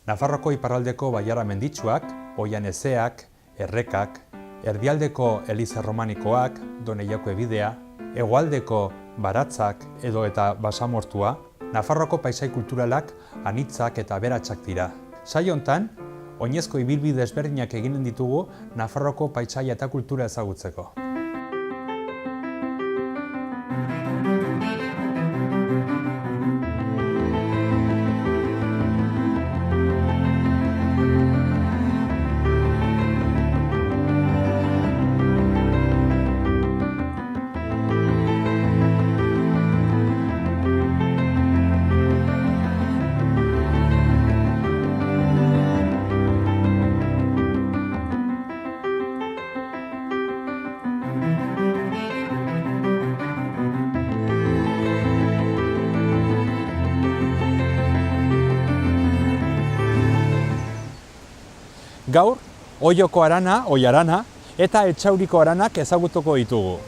Nafarroko iparraldeko bailara menditsuak, Oian Ezeak, Errekak, erdialdeko Eliza Romanikoak, Doneiako ebidea, hegoaldeko Baratzak edo eta Basamortua, Nafarroko paisai kulturalak anitzak eta aberatsak dira. Saio hontan, oinezko ibilbide ezberdinak eginen ditugu Nafarroko paisaia eta kultura ezagutzeko. Gaur, Oioko harana, Oiarana, eta Etxauriko haranak ezagutuko ditugu.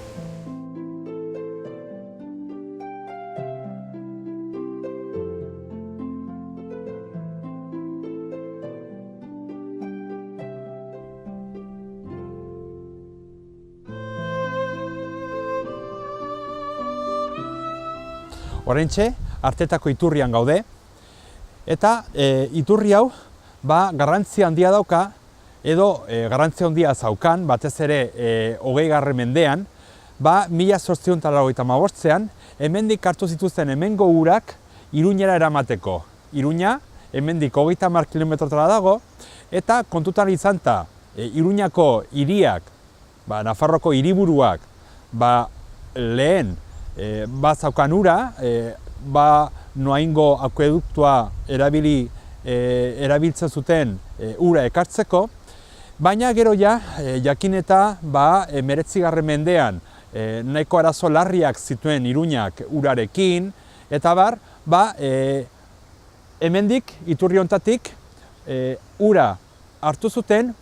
Oraintxe, Artetako iturrian gaude, eta iturri hau garrantzi handia dauka, edo garrantzi handia zaukan, batez ere 20. mendean, 1885ean, hemendik hartu zituzten hemengo urak Iruñera eramateko. Iruña, hemendik 30 kilometrotara dago, eta kontutan izanta, Iruñako hiriak, Nafarroko hiriburuak, lehen zaukan ura, noaingo akueduktua erabiltzen zuten ura ekartzeko, baina gero jakin eta 19. mendean nahiko arazo larriak zituen Iruñak urarekin, eta hemendik, iturri hontatik, ura hartu zuten,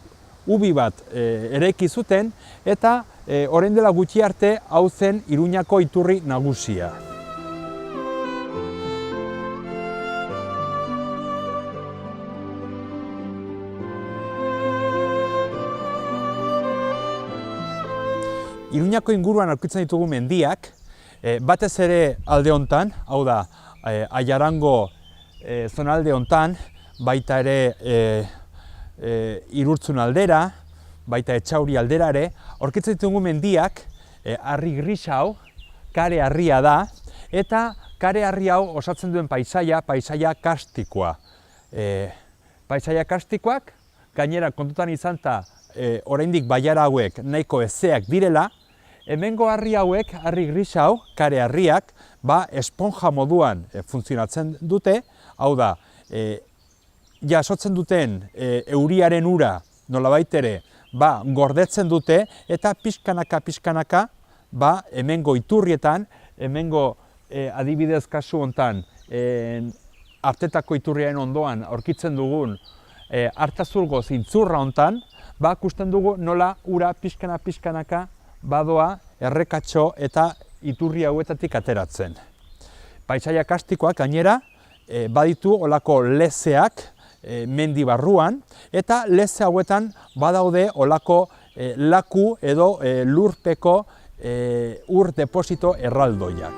ubi bat eraiki zuten, eta orain dela gutxi arte hau zen Iruñako iturri nagusia. Iruñako inguruan aurkitzen ditugu mendiak, batez ere alde hontan, hau da, Aiarango zonalde hontan, baita ere Irurtzun aldera, baita Etxauri aldera ere, aurkitzen ditugu mendiak, harri gris hau, kare harria da, eta kare harri hau osatzen duen paisaia karstikoa. Paisaia karstikoak, gainera kontutan izanta, oraindik baiara hauek nahiko ezeak direla, hemengo harri hauek, harri gris hau, kare harriak, esponja moduan funtzionatzen dute, hau da, jasotzen duten euriaren ura nolabait ere, gordetzen dute, eta pixkanaka, hemengo iturrietan, hemengo adibidez kasu hontan, Artetako iturriaren ondoan aurkitzen dugun Artazurgo zintzurra hontan, ikusten dugu nola ura pixkanaka badoa errekatxo eta iturri hauetatik ateratzen. Paisaia karstikoak gainera baditu olako lezeak mendi barruan, eta leze hauetan badaude olako laku edo lurpeko ur deposito erraldoiak.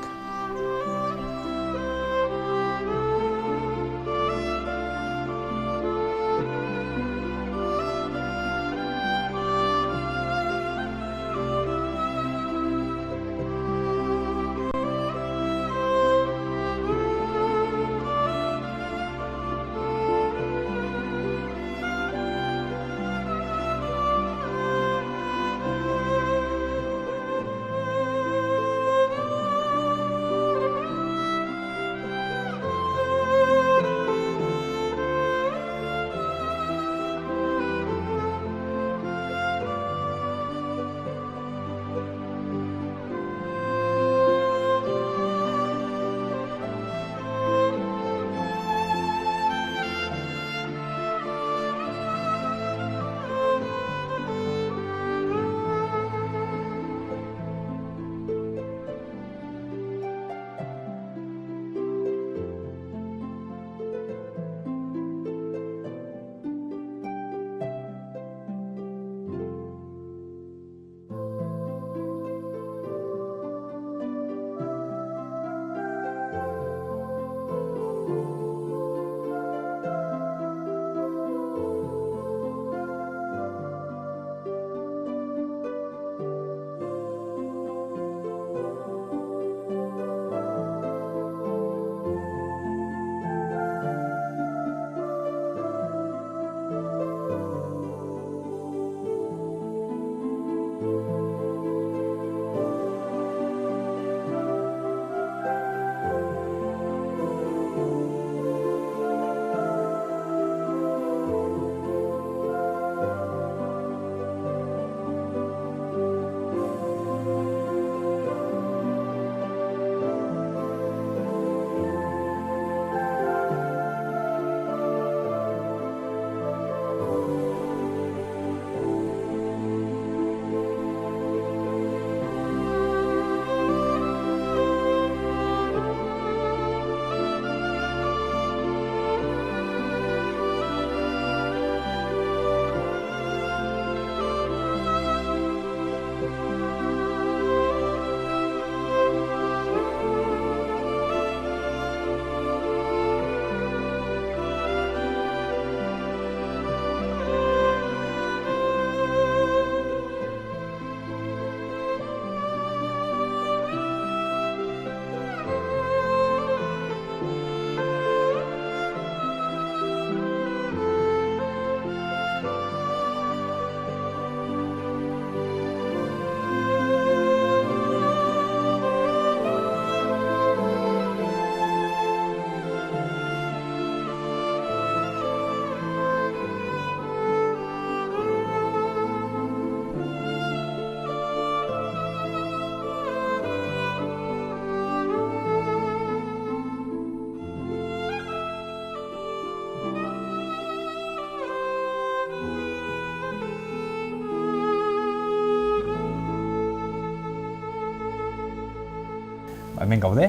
Hemen gaude,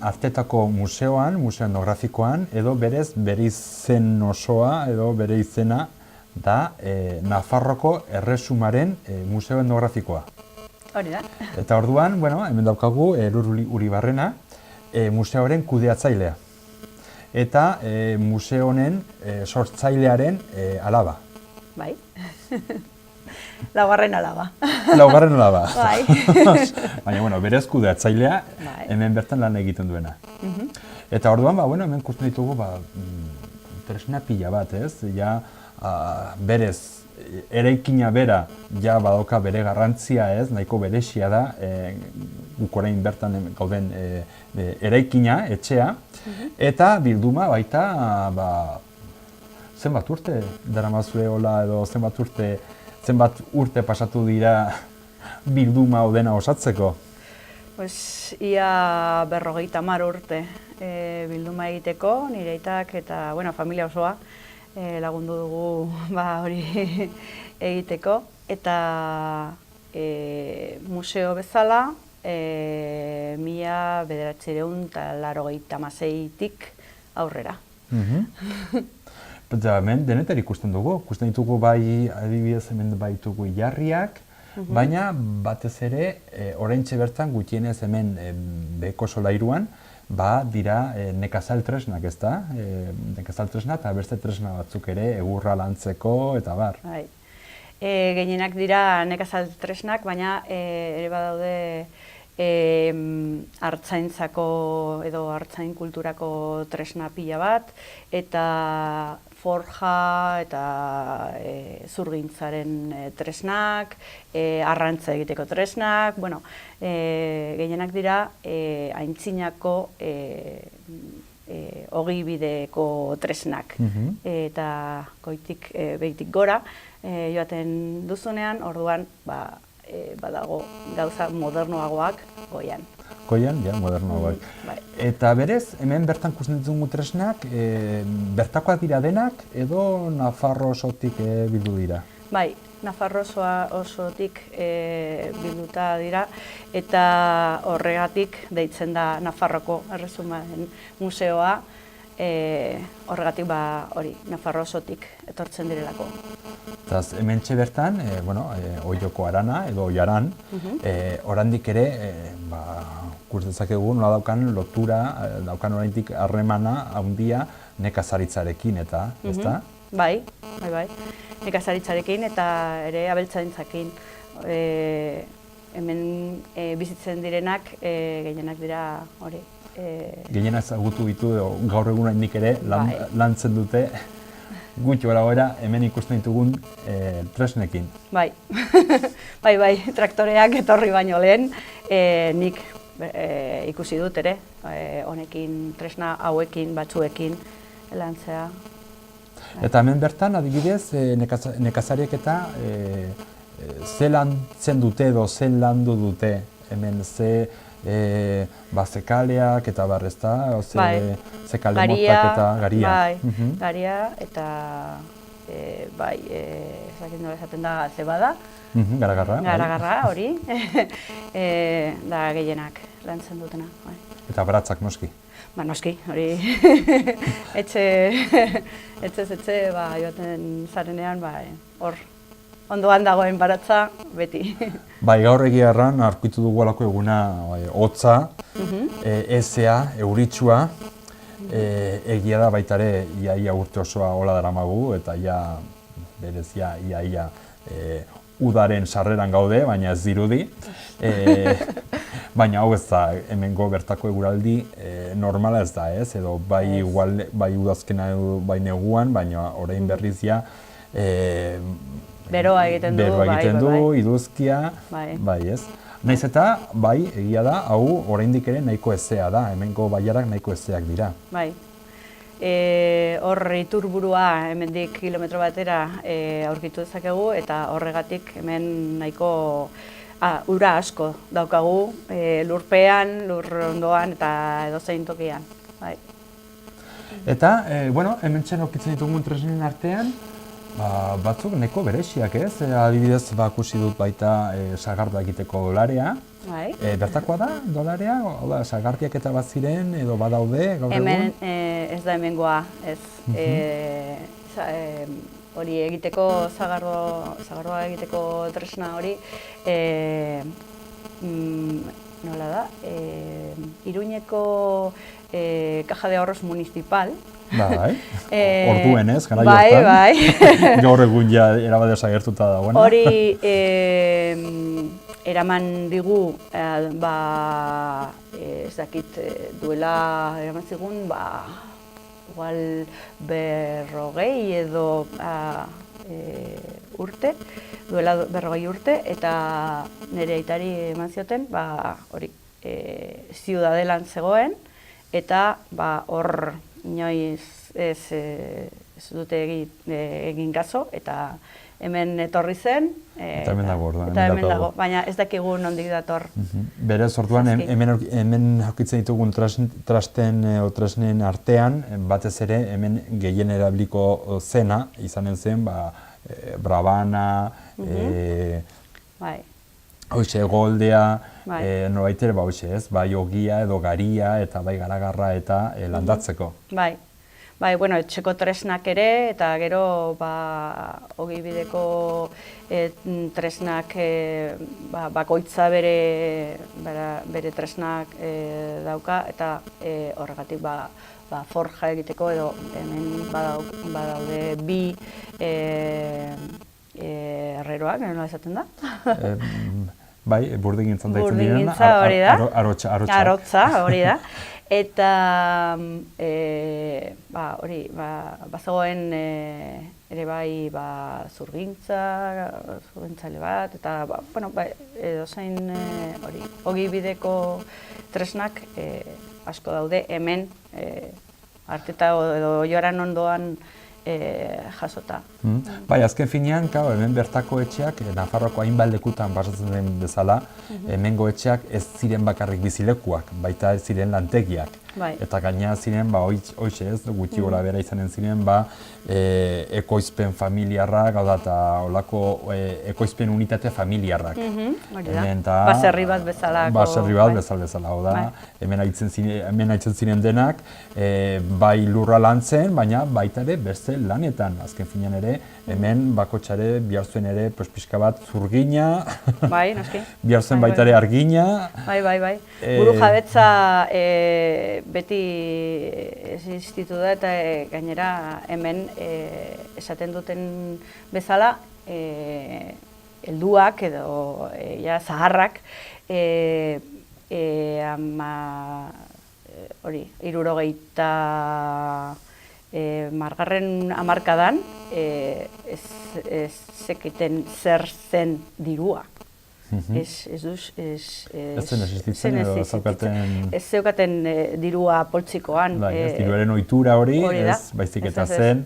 Artetako museoan, museo etnografikoan, edo berez bere izen osoa edo bere izena da Nafarroako Erresumaren museo etnografikoa. Hori da. Eta orduan, bueno, hemen daukagu Lur Uribarrena, museoaren kudeatzailea. Eta museo honen sortzailearen alaba. Bai. Laugarren alaba. Laugarren alaba. Bai. Baina, bueno, berez kudeatzailea Bai. hemen bertan lan egiten duena. Eta orduan, bueno, hemen ikusten ditugu, tresna pila bat, ez? Ja, berez, eraikina bera, ja badauka bere garrantzia, ez? Nahiko berexia da, guk orain bertan gauden eraikina, etxea, eta bilduma baita, zenbat urte daramazue hola edo zenbat urte pasatu dira bilduma hau dena osatzeko? Pues ia 50 urte bilduma egiteko, nire aitak eta familia osoa lagundu dugu hori egiteko. Eta museo bezala 1986tik aurrera. Eta hemen denetar ikusten dugu, ditugu bai, adibidez hemen baitugu ilarriak, baina batez ere, oraintxe bertan gutienez hemen beheko solairuan, dira nekazal tresnak, ez da? Nekazal tresna eta beste tresna batzuk ere, egurra lantzeko eta bar. Gehienak dira nekazal tresnak, baina ere badaude artzaintzako edo artzain kulturako tresna pila bat, eta forja eta zurgintzaren tresnak, arrantza egiteko tresnak, gehienak dira aintzinako ogibideko tresnak. Eta goitik behitik gora joaten duzunean, orduan badago gauza modernoagoak goian. Goian, ja, modernoagoak. Eta berez, hemen bertan ikusten ditugu tresnak, bertakoak dira denak edo Nafarro osotik bildu dira? Bai, Nafarro osotik bilduta dira, eta horregatik deitzen da Nafarroko Erresumaren museoa, horregatik hori, Nafarro osotik etortzen direlako. Eta hementxe bertan, Oioko Arana edo Oiaran, oraindik ere, ikus dezakegu nola daukan lotura, daukan oraindik harremana handia nekazaritzarekin eta, ezta? Bai, nekazaritzarekin eta ere abeltzaintzakin. Hemen bizitzen direnak gehienak dira hori. Gehienak ezagutu ditu gaur egun oraindik ere lantzen dute gutxi gora hemen ikusten ditugun tresnekin. Bai, traktoreak etorri baino lehen nik ikusi dut ere, honekin, tresna hauekin, batzuekin lantzea. Eta hemen bertan, adibidez, nekazariek eta ze lantzen dute edo ze landu dute, hemen ze zekaleak eta barrezta, ze kale motak eta garia. Garia eta ezakin nola esaten da zebada. Garagarra. Hori, da gehienak lantzen dutena. Eta baratzak noski? Noski, hori etxe joaten zarenean, hor ondoan dagoen baratza beti. Gaur egia erran, aurkitu dugu alako eguna hotza, ezea, euritsua, egia da baita ere iaia urte osoa hola daramagu, eta berez iaia udaren sarreran gaude, baina ez dirudi. Baina hau ez da, hemengo bertako eguraldi normala ez da, ez? Edo bai udazkena bai neguan, baina orain berriz ja beroa egiten du, iduzkia, bai ez? Naiz eta, egia da, hau oraindik ere nahiko ezea da, hemengo baiarak nahiko ezeak dira. Bai. Hor iturburua hemendik kilometro batera aurkitu dezakegu, eta horregatik hemen nahiko ura asko daukagu, lurpean, lur ondoan eta edozein tokian. Eta, hemen txen aurkitzen ditugun tresnen artean, Batzuk neko bereziak ez, adibidez ikusi dut baita sagardoa egiteko dolarea. Bai. Bertakoa da dolarea, sagardiak eta bat ziren edo badaude gaur egun? Hemen ez da hemengoa, ez. Hori egiteko, sagardoa egiteko tresna hori, nola da, Iruñeko Caja de Ahorros Municipal. Bai, orduen ez, gara jortan. Bai. Gaur egun ja erabade sagertuta dagoena. Hori eraman digu, ez dakit duela eraman zigun, igual 40 edo urte, duela 40 urte, eta nire aitari eman zioten, hori, Ziudadelan zegoen, eta hor inoiz ez dute egin gazo, eta hemen etorri zen. Eta hemen dago, eta hemen dago, baina ez dakigu nondik dator. Berez, orduan, hemen aurkitzen ditugun tresnen artean, batez ere, hemen gehien erabiliko zena, izanen zen, brabana, hoxe, goldea, norbait ere, bai ogia edo garia, eta bai garagarra eta landatzeko. Bai, etxeko tresnak ere, eta gero ogibideko tresnak bakoitza bere tresnak dauka, eta horregatik forja egiteko edo hemen badaude bi herreroak, nola esaten da? Bai, burdigintzan daitzen direna, arotza, hori da. Eta hori, bazegoen ere bai zurgintzaile bat, eta edozein ogibideko tresnak asko daude hemen Arteta edo Oioran ondoan jasota. Bai, azken finean, hemen bertako etxeak, Nafarroako hainbat lekutan pasatzen den bezala, hemengo etxeak ez ziren bakarrik bizilekuak, baita ez ziren lantegiak. Eta gainera ziren, hoxe ez, gutxi gora bera izanen ziren, ekoizpen familiarrak, hau da, eta olako ekoizpen unitate familiarrak. Hori da, baserri bat bezalako. Baserri bat bezala, hau da, hemen haitzen ziren denak, bai lurra lantzen, baina baita ere beste lanetan. Azken finean ere, hemen bakotxare bihar zuen ere pixka bat zurgina, bihar zuen baita ere argina. Bai. Buru jabetza beti existitu da, eta gainera hemen esaten duten bezala, helduak edo zaharrak, hirurogeita margarren hamarkadan ez zekiten zer zen dirua. Ez zeukaten dirua poltsikoan. Ez diruaren ohitura hori, baizik eta zen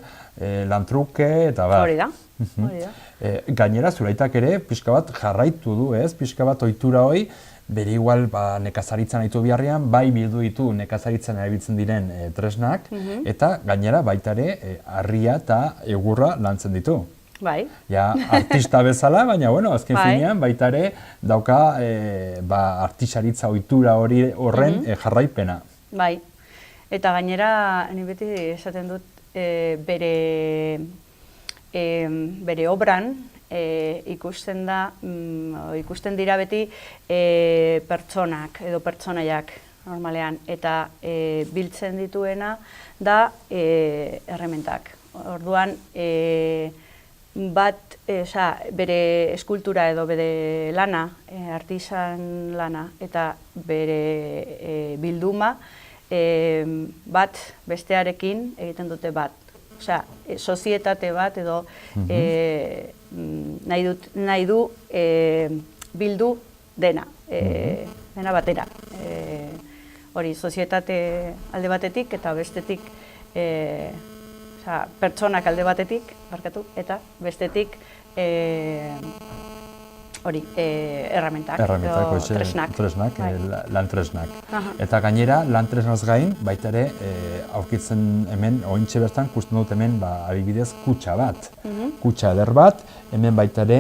lantruke eta bat. Hori da. Gainera, Zuraitak ere, pixka bat jarraitu du, pixka bat ohitura hori, bere igual nekazaritzan haitu biharrean, bai bildu ditu nekazaritzan erabiltzen diren tresnak, eta gainera baita ere harria eta egurra lantzen ditu. Bai. Ja, artista bezala, baina, azken finean, baita ere dauka artisaritza ohitura horren jarraipena. Bai. Eta gainera, ni beti esaten dut, bere obran, ikusten dira beti pertsonak edo pertsonaiak normalean, eta biltzen dituena da errementak. Orduan, bere eskultura edo bere lana, artisan lana, eta bere bilduma bat bestearekin egiten dute bat. Osea, sozietate bat edo nahi du bildu dena batera. Hori, sozietate alde batetik eta bestetik, pertsonak alde batetik, eta bestetik hori, erramentak, Erramentak, tresnak, lan tresnak. Eta gainera, lan tresnaz gain, baita ere, aurkitzen hemen, ointxe bertan, ikusten dut hemen, adibidez, kutxa bat. Kutxa eder bat, hemen baita ere,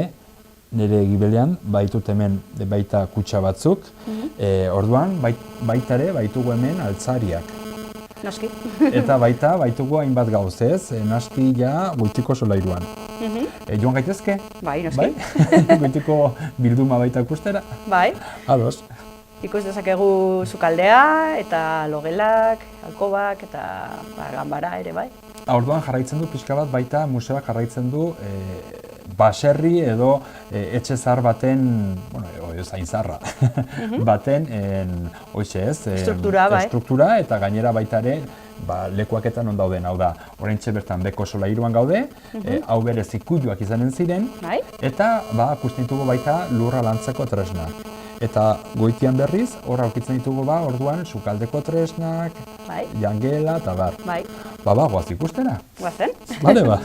nire gibelean, baitut hemen baita kutxa batzuk. Orduan, baita ere, baitugu hemen altzariak. Noski. Eta baitugu hainbat gauz, ez? Naski ja goitiko solairuan. Joan gaitezke? Bai, noski. Goitiko bilduma baita ikustera? Bai. Ados. Ikus dezakegu sukaldea, eta logelak, alkobak, eta ganbara ere, bai. Orduan jarraitzen du pixka bat baita museoak jarraitzen du baserri edo etxe zahar baten, zainzarra, baten, estruktura eta gainera baita ere lekuaketan on dauden, hau da, oraintxe bertan beko solairuan gaude, hau berez ikutuak izanen ziren, eta ikusten ditugu baita lurra lantzeko tresnak. Eta goitian berriz, hor aurkitzen ditugu orduan sukaldeko tresnak, jangela eta bar. Goaz ikustera. Goazen. Bale, ba.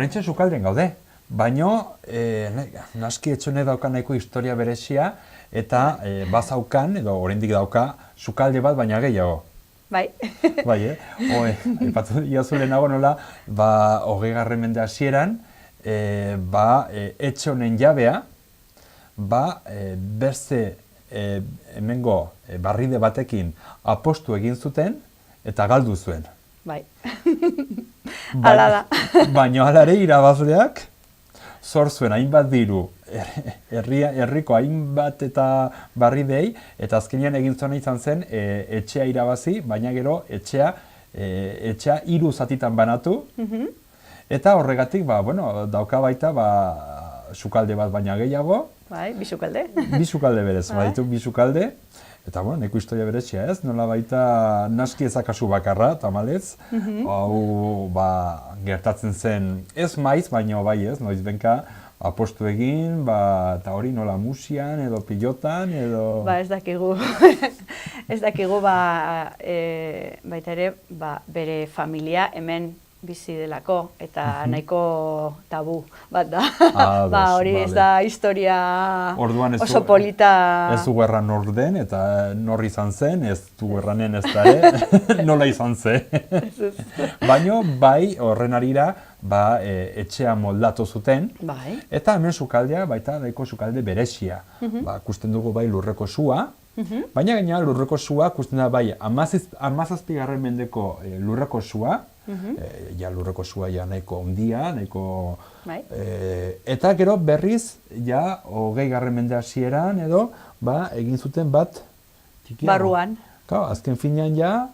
Oraintxe sukalden gaude, baino naski etxone dauka nahiko historia berezia eta bazaukan, edo oraindik dauka, sukalde bat baina gehiago. Bai. Bai, aipatu iazu lehenago nola, 20. mende hasieran, etxe honen jabea, beste hemengo barride batekin apostu egin zuten eta galdu zuen. Bai. Hala da. Baina hala ere irabazleak zor zuen hainbat diru herriko hainbat eta barridei, eta azkenean egin zuena izan zen etxea irabazi, baina gero etxea 3 zatitan banatu, eta horregatik dauka baita sukalde bat baina gehiago. Bai, bi sukalde. Bi sukalde berez, baditu bi sukalde. Eta neko historia berezia ez, nola baita naski ezakasu bakarra, tamalez. Hau gertatzen zen ez maiz, baina bai ez, noiz benka apostu egin, eta hori nola musian edo pilotan edo... Ez dakigu, baita ere, bere familia hemen bizi delako, eta nahiko tabu bat da. Hori ez da historia oso polita... Ez du gerran nor den, eta nor izan zen, ez du gerranen ez da ere, nola izan zen. Baina bai horren arira, etxea moldatu zuten, eta hemen sukaldea, baita daiko sukalde berezia. Kusten dugu bai lurreko sua, baina gaina lurreko sua, kusten da bai 17. mendeko lurreko sua, lurreko sua nahiko ondia, nahiko... Eta gero berriz, 20. mende hasieran edo, egin zuten bat... Barruan. Azken finean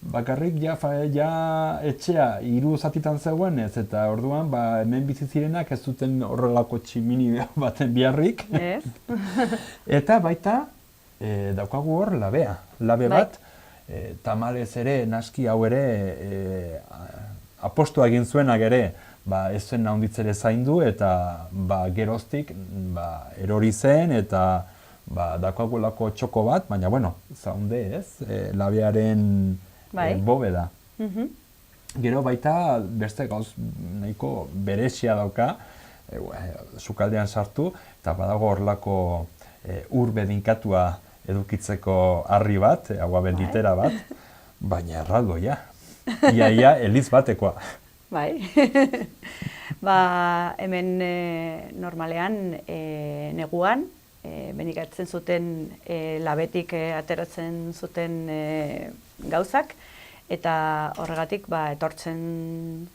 bakarrik etxea 3 zatitan zegoen ez, eta orduan hemen bizi zirenak ez zuten horrelako tximini baten biharrik. Eta baita daukagu hor labea. Labe bat, tamalez ere, naski hau ere, apostua egin zuenak ere, ez zuen naunditzere zaindu, eta geroztik erori zen, eta daukagulako txoko bat, baina zaunde ez, labearen bobeda. Gero baita beste gauz nahiko berezia dauka, sukaldean sartu, eta badago horlako ur bedinkatua edukitzeko harri bat, agua benditera bat, baina erraldoia. Ia eliz batekoa. Bai. Hemen normalean neguan, benikatzen zuten labetik ateratzen zuten gauzak, eta horregatik etortzen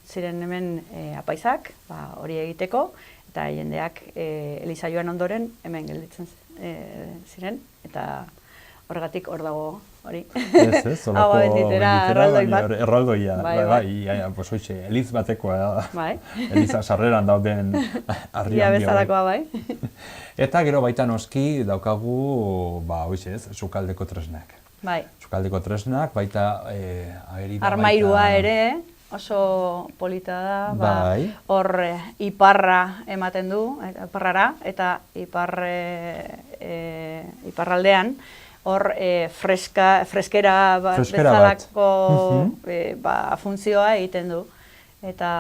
ziren hemen apaizak hori egiteko, eta jendeak eliza joan ondoren hemen gelditzen ziren, eta horregatik hor dago hori. Ez, Agua benditera erraldoi bat. Erraldoia, eliz batekoa, eliza sarreran dauden harri handi bezalakoa, bai. Eta gero baita noski daukagu, sukaldeko tresnak. Bai. Sukaldeko tresnak, baita ageri da armairua ere, oso polita da, hor iparra ematen du, iparrara, eta iparraldean, hor freskera bezalako funtzioa egiten du. Eta...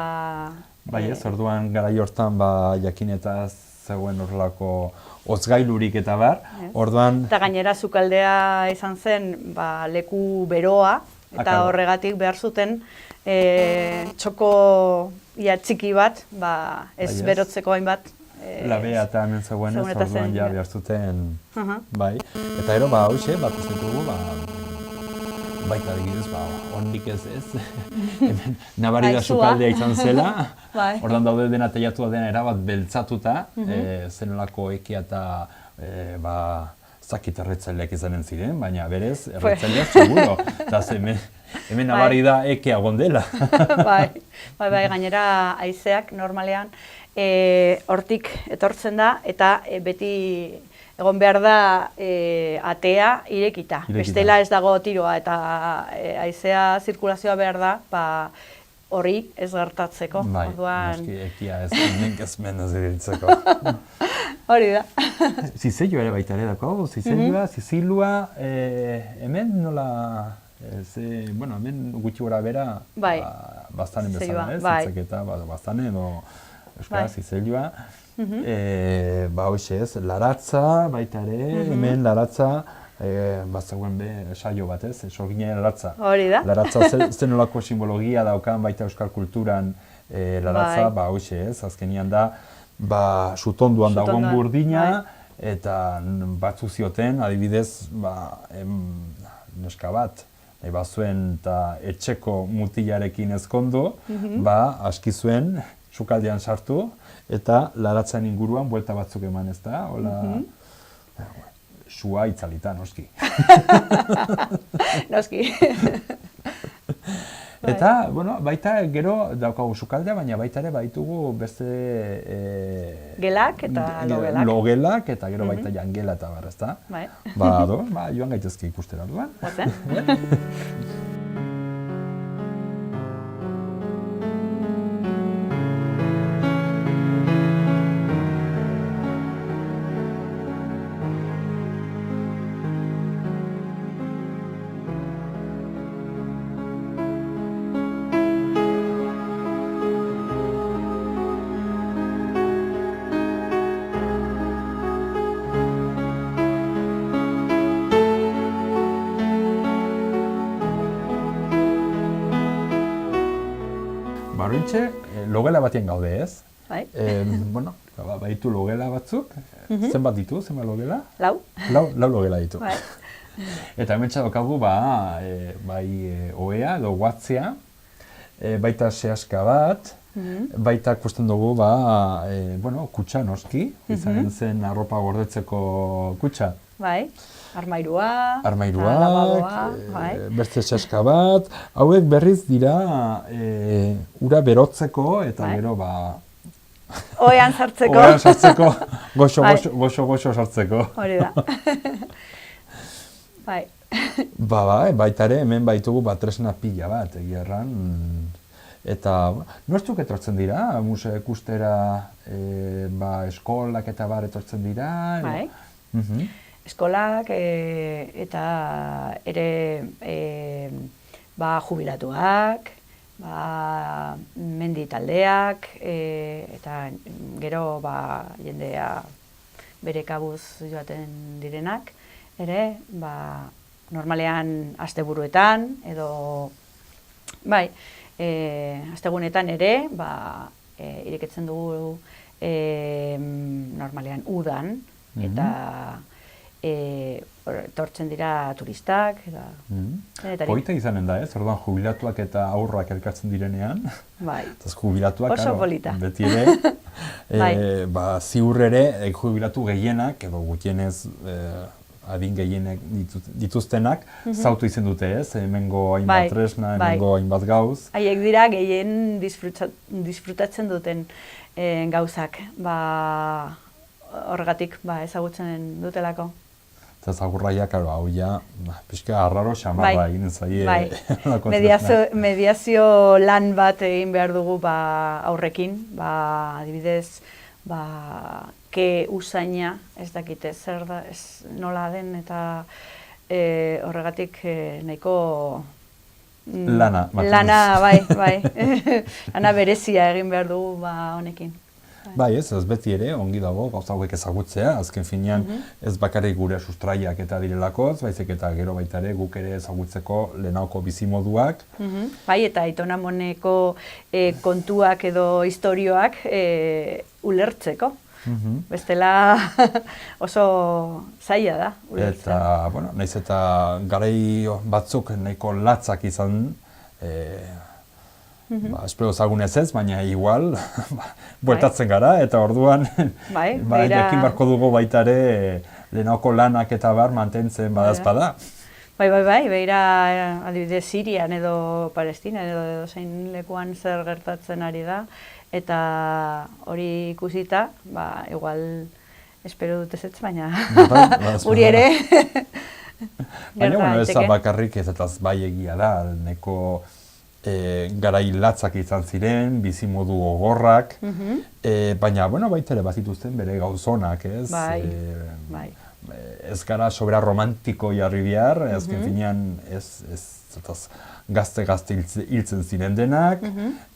Ez, orduan garai hortan jakinetaz zegoen horrelako hozgailurik eta bar, orduan... Eta gainera sukaldea izan zen leku beroa, eta horregatik behar zuten txoko txiki bat, ez berotzeko hainbat. Labea eta hemen zegoenez, orduan behar zuten, Eta ero, hoxe, kusten dugu, baita adibidez, hondik ez, nabari da sukaldea izan zela, orduan daude dena teiatua dena erabat beltzatuta, zenolako ekia eta zakit erretzaileak izanen ziren, baina berez, erretzaileak seguro, eta hemen nabari da ekea gondela. Gainera haizeak normalean hortik etortzen da, eta beti egon behar da atea irekita. Bestela ez dago tiroa, eta haizea zirkulazioa behar da, hori ez gertatzeko. Noski ekia ez, hemen gezmen ez iriltzeko. Hori da. Zizelua ere baita ere dako, zizilua, hemen nola, hemen gutxi gora bera, bastanen bezala, zitzaketa, bastanen, euskara, zizelua. Hoxe ez, laratza baita ere, hemen laratza, bazegoen saio bat ez, sorginen laratza. Hori da. Laratza zenolako simbologia daukan baita euskal kulturan laratza, hoxe ez, azkenian da, sutonduan dagoen burdina, eta batzu zioten, adibidez, neska bat, nahi bazuen eta etxeko mutilarekin ezkondu, aski zuen, sukaldean sartu, eta laratzen inguruan buelta batzuk eman, ez da, hola, sua itzalita, noski. Noski. Eta, baita gero daukagu sukaldea, baina baita ere baitugu beste... Gelak eta logelak. Logelak eta gero baita jangela eta barra, ez da? Joan gaitezke ikustera, duan. Horintxe, logela batien gaude, ez? Baitu logela batzuk, zenbat ditu, zenbat logela? Lau. Lau logela ditu. Eta hemen txadokagu, ohea edo guatzea, baita sehaska bat, baita kusten dugu, kutsa noski, izanen zen arropa gordetzeko kutsa. Armairua, lavaboa, beste sehaska bat, hauek berriz dira ura berotzeko eta gero ohean sartzeko. Ohean sartzeko, goxo sartzeko. Hori da. Baita ere, hemen baitugu tresna pila bat, egia erran. Eta, nortzuk etortzen dira, museo ikustera, eskolak eta bar etortzen dira. Eskolak eta ere jubilatuak, mendi taldeak, eta gero jendea bere kabuz joaten direnak, ere normalean asteburuetan edo astegunetan ere ireketzen dugu normalean udan eta etortzen dira turistak. Polita izanen da, ez? Orduan jubilatuak eta aurrak elkartzen direnean. Jubilatuak, beti ere, ziur ere, jubilatu gehienak, edo gutienez adin gehienek dituztenak, zautu izen dute, ez? Hemengo hainbat tresna, hemengo hainbat gauz. Haiek dira gehien disfrutatzen duten gauzak, horregatik ezagutzen dutelako. Eta zagurraiak, hau ja, pixka arraro xamarra egin zaie. Mediazio lan bat egin behar dugu aurrekin, adibidez, ke usaina, ez dakite zer da, nola den, eta horregatik nahiko... Lana. Lana berezia egin behar dugu honekin. Ez beti ere, ongi dago, gauza hauek ezagutzea, azken finean ez bakarrik gure sustraiak eta direlakoz, baizik eta gero baita ere guk ere ezagutzeko lehenauko bizimoduak. Eta Aiton Amoneko kontuak edo istorioak ulertzeko. Bestela oso zaila da ulertzea. Eta, nahiz eta garai batzuk nahiko latzak izan, espero zagunez ez, baina igual bueltatzen gara, eta orduan jakin barko dugu baita ere lehenauko lanak eta bar mantentzen badazpada. Beira adibidez Sirian edo Palestinan edo zein lekuan zer gertatzen ari da, eta hori ikusita, igual espero dut ezetz, baina guri ere baina ez bakarrik ez eta bai egia da, neko garai latzak izan ziren, bizimodu gogorrak, baina baita ere bazituzten bere gauzonak, ez? Ez gara sobera romantiko jarri behar, azken finean gazte hiltzen ziren denak,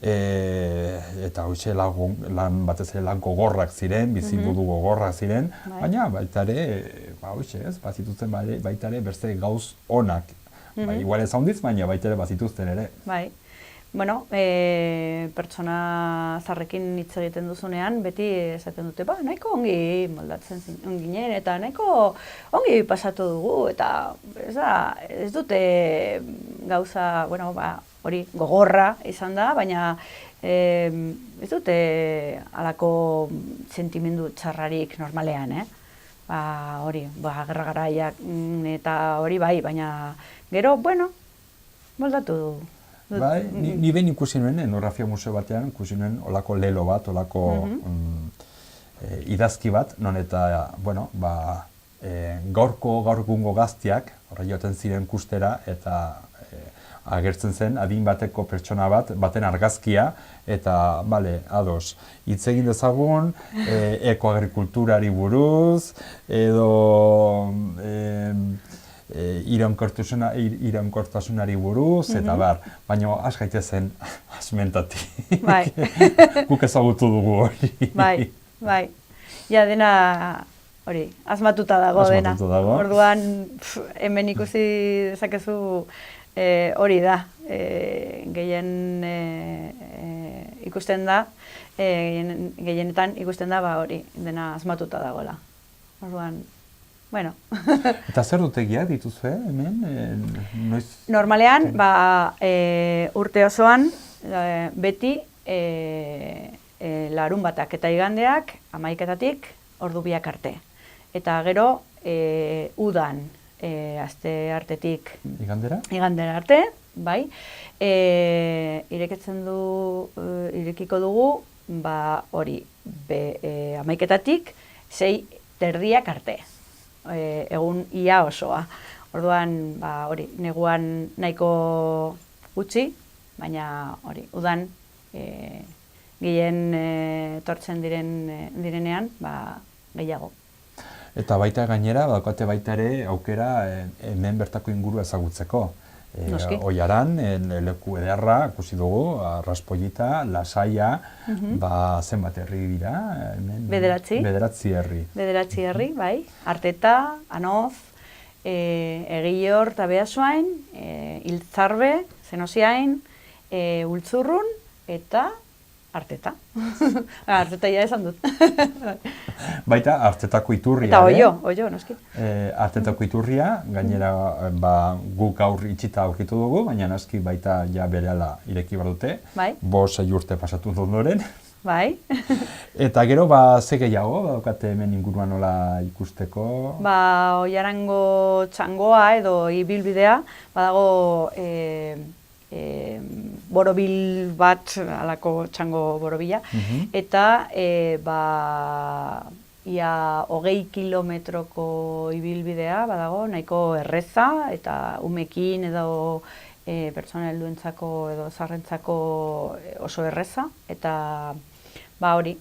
eta hoxe lan batez ere lan gogorrak ziren, bizimodu gogorrak ziren, baina baita ere, bazituzten baita ere beste gauz onak. Igual ez handiz, baina baita ere bazituzten ere. bueno, pertsona zarrekin hitz egiten duzunean, beti esaten dute, nahiko ongi moldatzen ginen, eta nahiko ongi pasatu dugu, eta ez dute gauza, bueno, hori gogorra izan da, baina ez dute halako sentimendu txarrarik normalean, hori, gerra-garaiak eta hori bai, baina gero, bueno, moldatu du. Bai, ni behin ikusi nuen, etnografia museo batean, ikusi nuen olako lelo bat, olako idazki bat, non eta, bueno, gaur egungo gaztiak, horra joaten ziren kustera, eta agertzen zen adin bateko pertsona baten argazkia, eta, bale, ados, hitz egin dezagun, ekoagrikulturari buruz, edo iraunkortasunari buruz, eta baina has gaitezen asmentatik. Bai. Guk ezagutu dugu hori. Bai. Ja, dena hori, asmatuta dago dena. Orduan, hemen ikusi dezakezu hori da. Gehien ikusten da, gehienetan ikusten da hori, dena asmatuta dagoela. Orduan, bueno. Eta zer dutegiak dituzue, hemen? Normalean, urte osoan, beti larun batak eta igandeak, 11:00-tik, ordu 2 arte. Eta gero, udan, aste artetik... Igandera? Igandera arte, bai. Irekiko dugu, hori, 11:00-tik, 6:30 arte. Egun ia osoa. Orduan, hori, neguan nahiko gutxi, baina hori, udan gehien etortzen direnean, gehiago. Eta baita gainera, daukate baita ere aukera hemen bertako inguru ezagutzeko. Oiaran, leku ederra, ikusi dugu, Arraspollita, Lasaia, zenbat herri dira? Bederatzi herri. Bederatzi herri, bai. Arteta, Anoz, Egior eta Beasoain, Iltzarbe, Zenosiain, Ultzurrun eta Arteta. Arteta ja esan dut. Baita, Artetako iturria. Eta oio, noski. Artetako iturria, gainera guk gaur itxita aurkitu dugu, baina noski baita ja berehala ireki behar dute. Bai. 5 urte pasatu ondoren. Bai. Eta gero, ze gehiago, daukate hemen inguruan nola ikusteko? Oiarango txangoa edo ibilbidea, badago borobil bat, alako txango borobila, eta ia 20 kilometroko ibilbidea badago, nahiko erreza, eta umekin edo pertsona helduentzako edo zaharrentzako oso erreza, eta hori,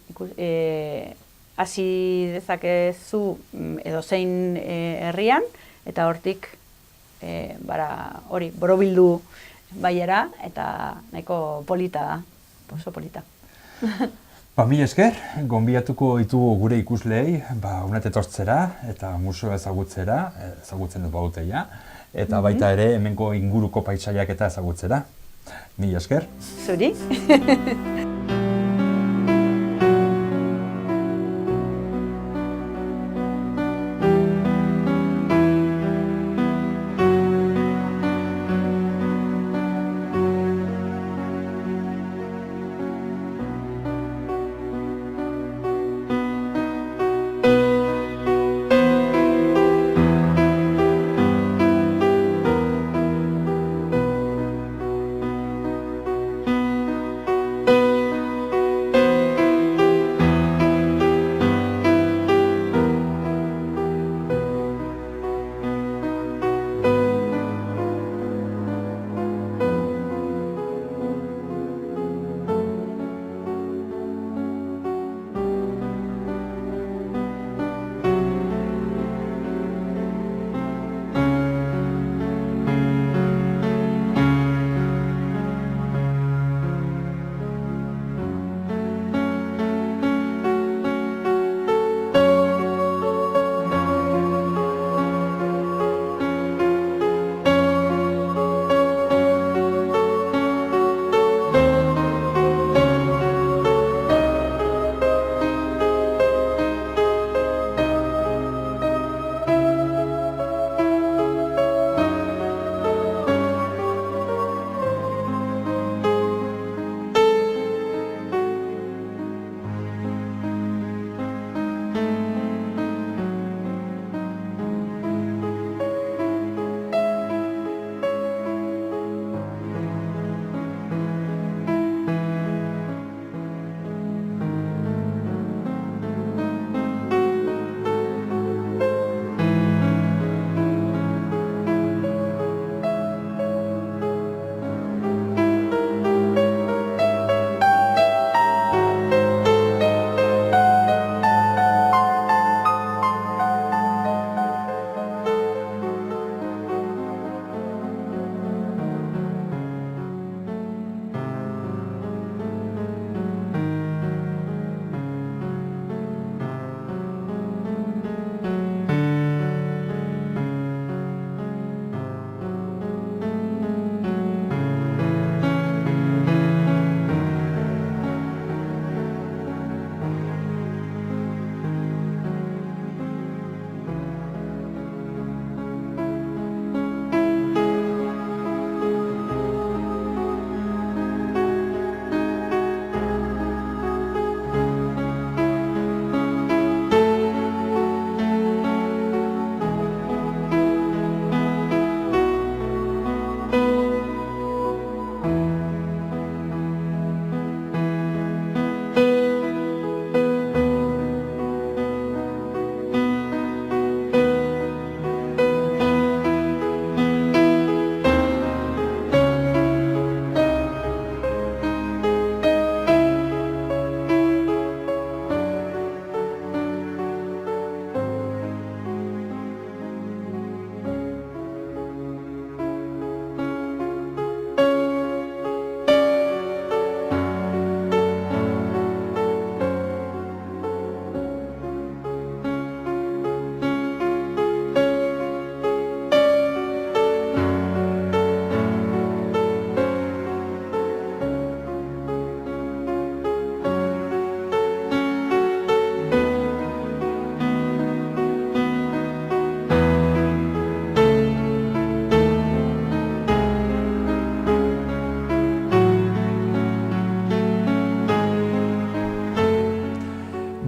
hasi dezakezu edo zein herrian, eta hortik hori, borobildu baiera, eta nahiko polita da, oso polita. Mila esker, gonbidatuko ditugu gure ikusleei, unet etortzera eta museo ezagutzen dut baduteia, eta baita ere hemengo inguruko paisaiak eta ezagutzera. Mila esker. Zuri.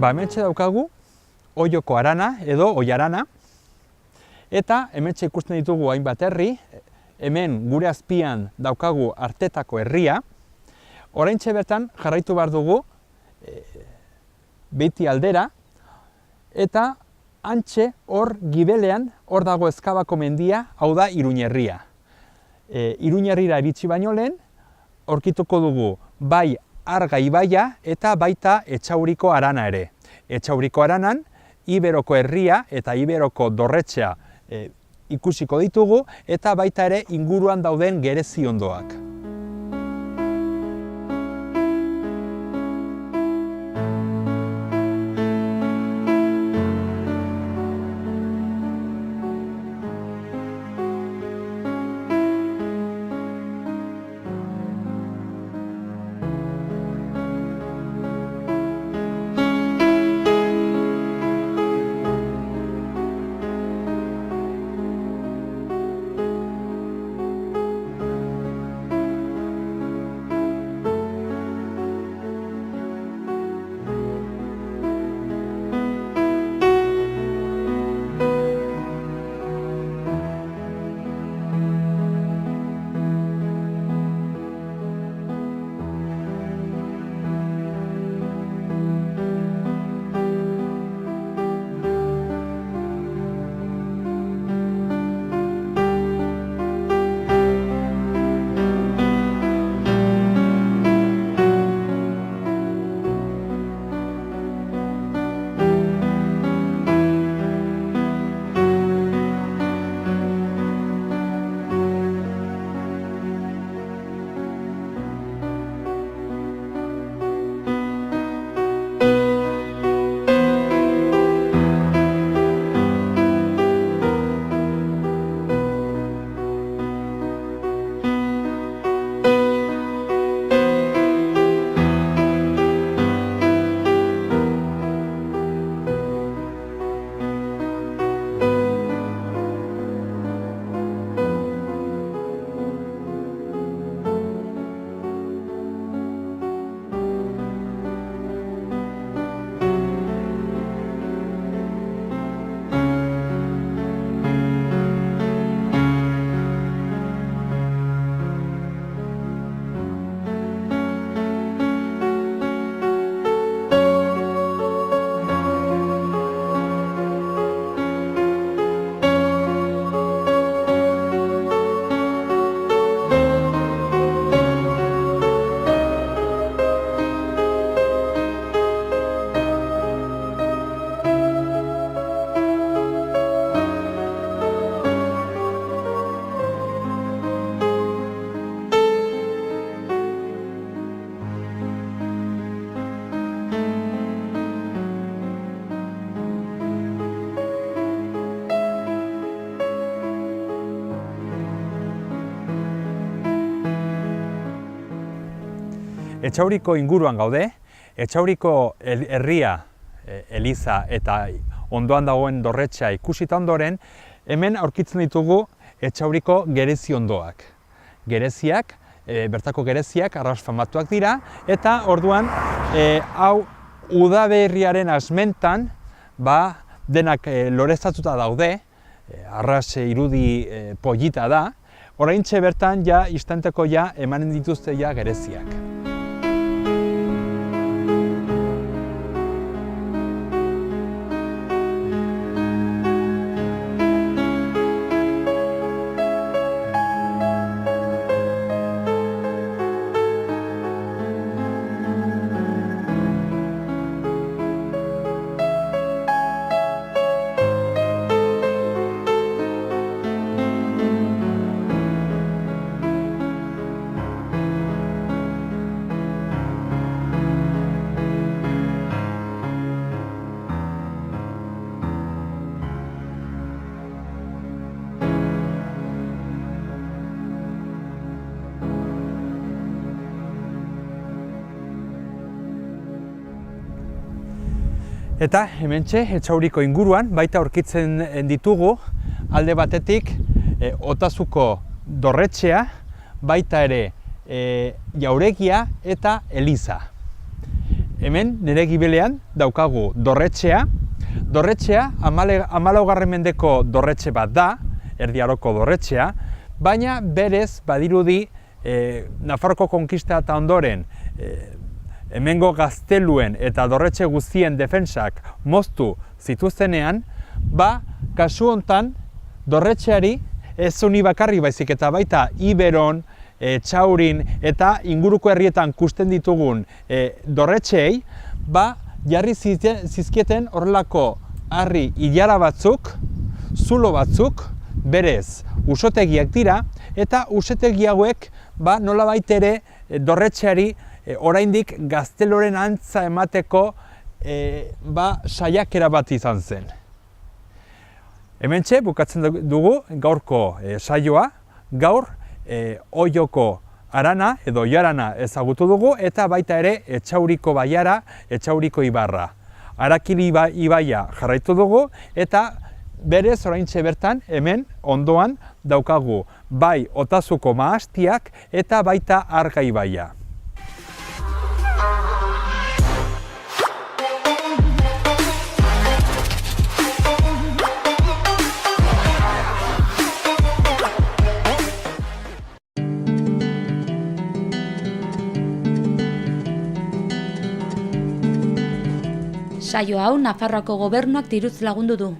Hementxe daukagu Oioko harana edo oiharana, eta hementxe ikusten ditugu hainbat herri, hemen gure azpian daukagu Artetako herria. Oraintxe bertan jarraitu behar dugu Beiti aldera, eta hantxe hor gibelean hor dago Ezkabako mendia, hau da Iruñerria. Iruñerrira iritsi baino lehen, aurkituko dugu bai Arga ibaia eta baita Etxauriko harana ere. Etxauriko haranan, Iberoko herria eta Iberoko dorretxea ikusiko ditugu, eta baita ere inguruan dauden gerezi ondoak. Etxauriko inguruan gaude, Etxauriko herria, eliza eta ondoan dagoen dorretxea ikusita ondoren, hemen aurkitzen ditugu Etxauriko gerezi ondoak. Gereziak, bertako gereziak arras famatuak dira, eta orduan hau udaberriaren asmentan denak loreztatuta daude, arras irudi polita da, oraintxe bertan instanteko emanen dituzte gereziak. Eta hementxe Etxauriko inguruan baita aurkitzen ditugu alde batetik Otazuko dorretxea, baita ere jauregia eta eliza. Hemen nire gibelean daukagu dorretxea. Dorretxea 14. mendeko dorretxe bat da, Erdi Aroko dorretxea, baina berez badirudi Nafarroko konkista eta ondoren hemengo gazteluen eta dorretxe guztien defentsak moztu zituztenean, kasu hontan dorretxeari ez uni bakarri baizik eta baita Iberon, Txaurin eta inguruko herrietan kusten ditugun dorretxeei, jarri zizkieten horrelako harri ilara batzuk, zulo batzuk, berez usotegiak dira, eta usotegia hauek nolabait ere dorretxeari oraindik gazteloren antza emateko saiakera bat izan zen. Hementxe bukatzen dugu gaurko saioa, gaur Oioko arana edo oiarana ezagutu dugu eta baita ere Etxauriko baiara, Etxauriko ibarra. Arakili ibaia jarraitu dugu eta berez oraintxe bertan hemen ondoan daukagu bai Otazuko mahastiak eta baita Arga ibaia. Saio hau Nafarroako Gobernuak diruz lagundu du.